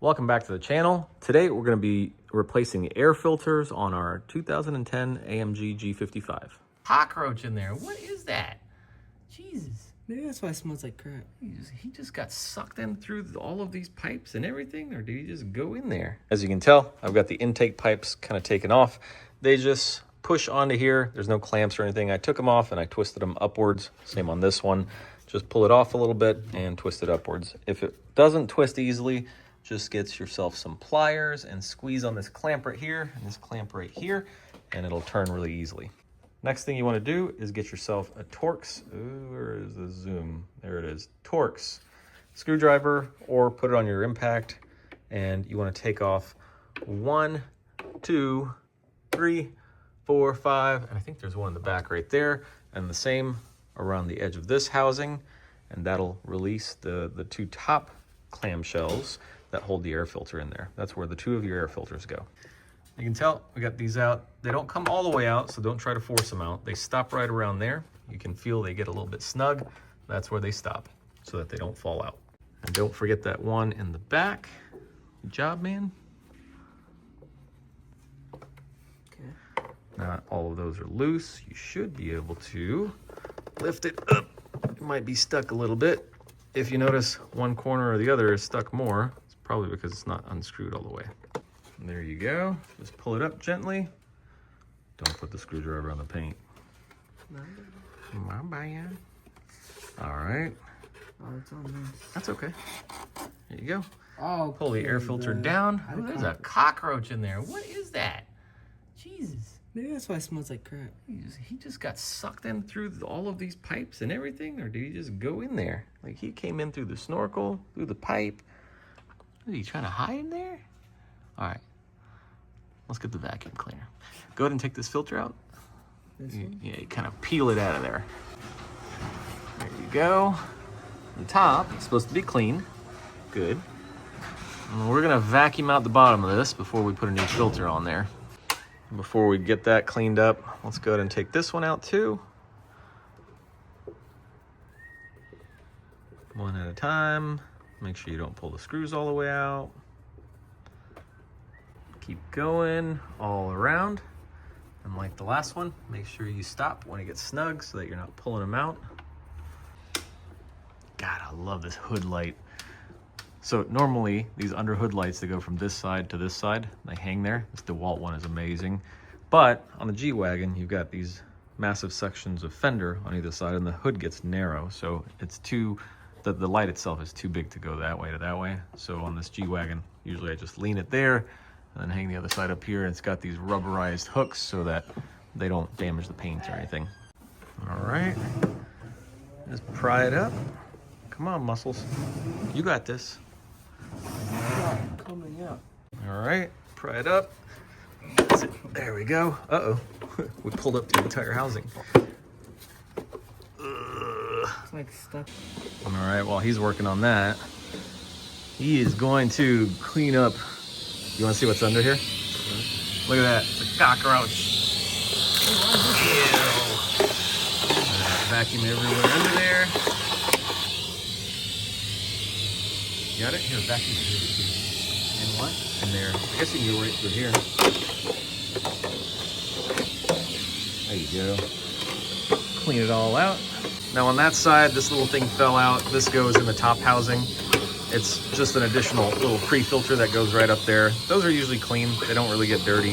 Welcome back to the channel. Today we're going to be replacing the air filters on our 2010 AMG G55. Cockroach in there. What is that? Jesus. Maybe that's why it smells like crap. He just got sucked in through all of these pipes and everything, or did he just go in there? As you can tell, I've got the intake pipes kind of taken off. They just push onto here. There's no clamps or anything. I took them off and I twisted them upwards. Same on this one. Just pull it off a little bit and twist it upwards. If it doesn't twist easily, just get yourself some pliers and squeeze on this clamp right here and this clamp right here, and it'll turn really easily. Next thing you want to do is get yourself a Torx. Ooh, where is the zoom? There it is. Torx screwdriver, or put it on your impact, and you want to take off 1, 2, 3, 4, 5, and I think there's one in the back right there, and the same around the edge of this housing, and that'll release the two top clamshells that hold the air filter in there. That's where the two of your air filters go. You can tell we got these out. They don't come all the way out, so don't try to force them out. They stop right around there. You can feel they get a little bit snug. That's where they stop so that they don't fall out. And don't forget that one in the back. Good job, man. Okay. Not all of those are loose. You should be able to lift it up. It might be stuck a little bit. If you notice one corner or the other is stuck more, it's probably because it's not unscrewed all the way. And there you go. Just pull it up gently. Don't put the screwdriver on the paint. All right. Oh, it's all nice. That's okay. There you go. Oh, pull the air filter down. Oh, there's a cockroach in there. What is that? Jesus. Maybe that's why it smells like crap. He just got sucked in through all of these pipes and everything, or did he just go in there? Like he came in through the snorkel, through the pipe. Is he trying to hide in there? All right. Let's get the vacuum cleaner. Go ahead and take this filter out. This one? Yeah, you kind of peel it out of there. There you go. The top is supposed to be clean. Good. And we're gonna vacuum out the bottom of this before we put a new filter on there. Before we get that cleaned up, let's go ahead and take this one out too. One at a time. Make sure you don't pull the screws all the way out. Keep going all around. And like the last one, make sure you stop when it gets snug so that you're not pulling them out. God, I love this hood light. So normally these under hood lights, they go from this side to this side. They hang there. This DeWalt one is amazing. But on the G-Wagon, you've got these massive sections of fender on either side, and the hood gets narrow. So it's the light itself is too big to go that way to that way. So on this G-Wagon, usually I just lean it there and then hang the other side up here. And it's got these rubberized hooks so that they don't damage the paint or anything. All right, just pry it up. Come on, muscles. You got this. Coming out. All right, pry it up. That's it. There we go. Uh-oh. We pulled up the entire housing. It's like stuck. All right, while he's working on that, he is going to clean up. You want to see what's under here? Look at that. It's a cockroach. Ew. Vacuum everywhere under there. Got it? Here, vacuum it. And what? In there. I guess you can go right through here. There you go. Clean it all out. Now on that side, this little thing fell out. This goes in the top housing. It's just an additional little pre-filter that goes right up there. Those are usually clean. They don't really get dirty.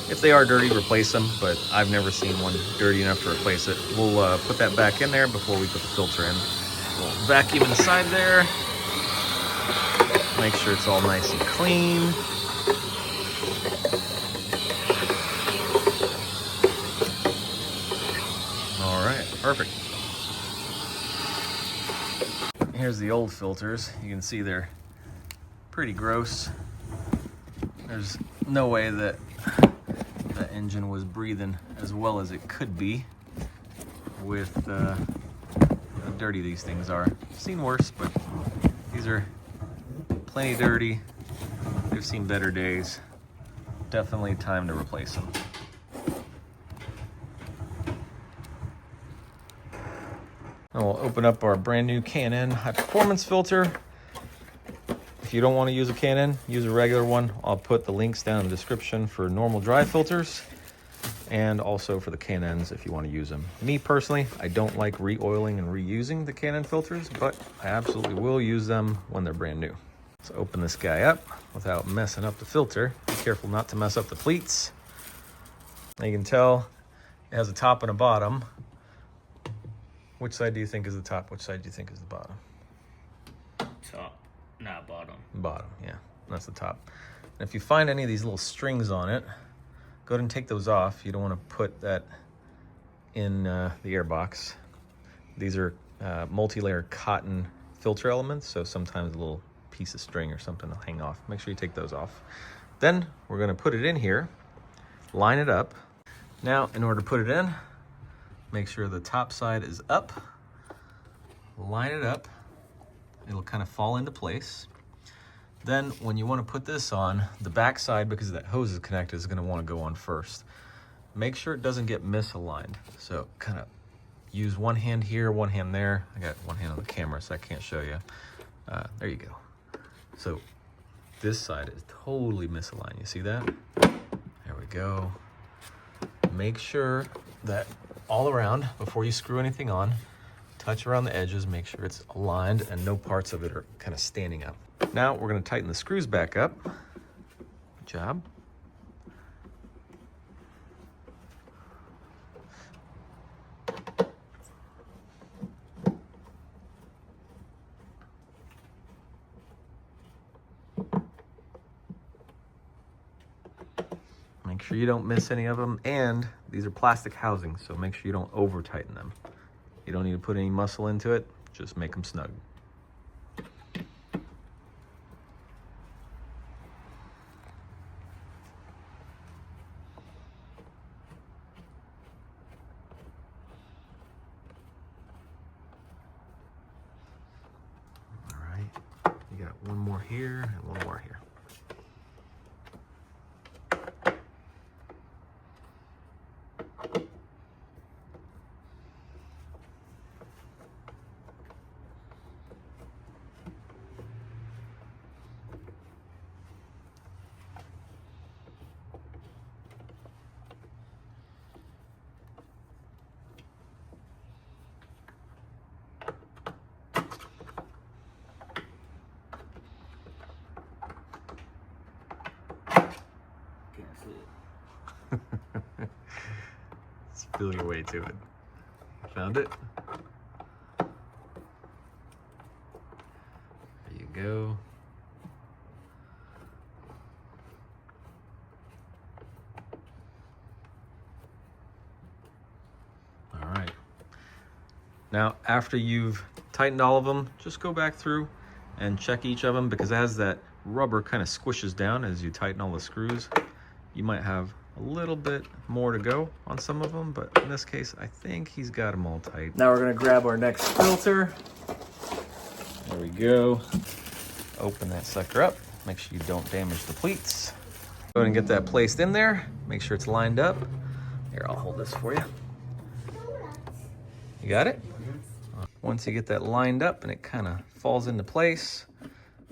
If they are dirty, replace them, but I've never seen one dirty enough to replace it. We'll put that back in there before we put the filter in. We'll vacuum inside there. Make sure it's all nice and clean. All right, perfect. Here's the old filters. You can see they're pretty gross. There's no way that the engine was breathing as well as it could be with how dirty these things are. I've seen worse, but these are plenty dirty. They've seen better days. Definitely time to replace them. And we'll open up our brand new K&N high performance filter. if you don't want to use a K&N, use a regular one. I'll put the links down in the description for normal dry filters and also for the K&Ns if you want to use them. Me personally, I don't like re-oiling and reusing the K&N filters, but I absolutely will use them when they're brand new. Let's open this guy up without messing up the filter. Be careful not to mess up the pleats. Now you can tell it has a top and a bottom. Which side do you think is the top? Which side do you think is the bottom? Top, not bottom. Bottom, yeah, that's the top. And if you find any of these little strings on it, go ahead and take those off. You don't want to put that in the airbox. These are multi-layer cotton filter elements, so sometimes a little piece of string or something will hang off. Make sure you take those off. Then we're going to put it in here, line it up. Now, in order to put it in, make sure the top side is up, line it up. It'll kind of fall into place. Then when you want to put this on, the back side, because that hose is connected, is going to want to go on first. Make sure it doesn't get misaligned. So kind of use one hand here, one hand there. I got one hand on the camera, so I can't show you. There you go. So this side is totally misaligned. You see that? There we go. Make sure that all around, before you screw anything on, touch around the edges, make sure it's aligned and no parts of it are kind of standing up. Now we're going to tighten the screws back up. Good job. Make sure you don't miss any of them, and these are plastic housings, so make sure you don't over tighten them. You don't need to put any muscle into it, just make them snug. All right, you got one more here and one more here. Let's feel your way to it. Found it? There you go. All right. Now, after you've tightened all of them, just go back through and check each of them, because as that rubber kind of squishes down as you tighten all the screws, you might have a little bit more to go on some of them, but in this case, I think he's got them all tight. Now we're gonna grab our next filter. There we go. Open that sucker up. Make sure you don't damage the pleats. Go ahead and get that placed in there. Make sure it's lined up. Here, I'll hold this for you. You got it? Once you get that lined up and it kind of falls into place,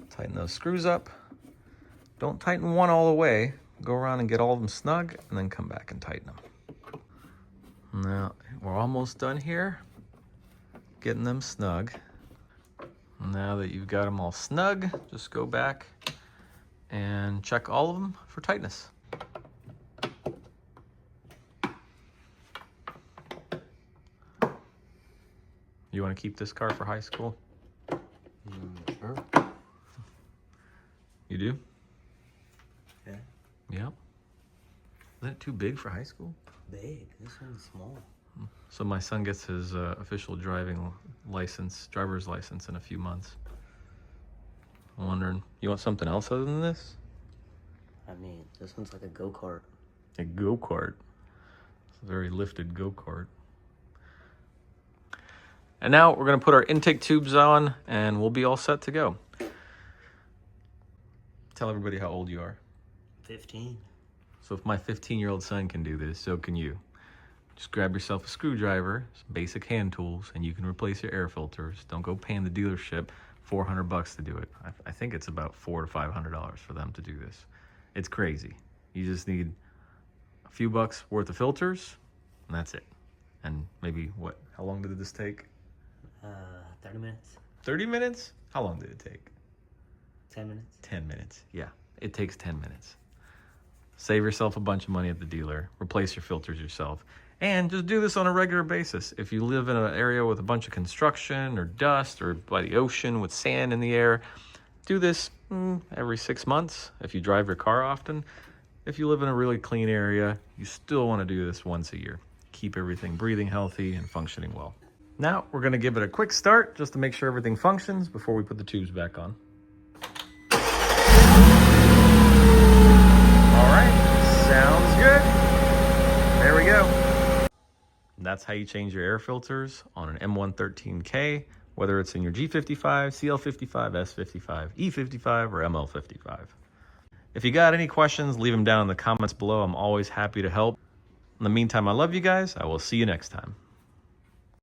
tighten those screws up. Don't tighten one all the way. Go around and get all of them snug and then come back and tighten them. Now, we're almost done here, getting them snug. Now that you've got them all snug, just go back and check all of them for tightness. You want to keep this car for high school? Sure. You do? Yeah. Yeah. Isn't it too big for high school? Big. This one's small. So my son gets his official driver's license in a few months. I'm wondering, you want something else other than this? I mean, this one's like a go-kart. A go-kart. It's a very lifted go-kart. And now we're going to put our intake tubes on and we'll be all set to go. Tell everybody how old you are. 15. So if my 15-year-old son can do this, so can you. Just grab yourself a screwdriver, some basic hand tools, and you can replace your air filters. Don't go paying the dealership $400 to do it. I think it's about $400 to $500 for them to do this. It's crazy. You just need a few bucks worth of filters, and that's it. And maybe what? How long did this take? 30 minutes. 30 minutes? How long did it take? 10 minutes. 10 minutes. Yeah, it takes 10 minutes. Save yourself a bunch of money at the dealer. Replace your filters yourself. And just do this on a regular basis. If you live in an area with a bunch of construction or dust or by the ocean with sand in the air, do this every 6 months if you drive your car often. If you live in a really clean area, you still want to do this once a year. Keep everything breathing healthy and functioning well. Now we're going to give it a quick start just to make sure everything functions before we put the tubes back on. All right, sounds good. There we go. That's how you change your air filters on an M113K, whether it's in your G55, CL55, S55, E55, or ML55. If you got any questions, leave them down in the comments below. I'm always happy to help. In the meantime, I love you guys. I will see you next time.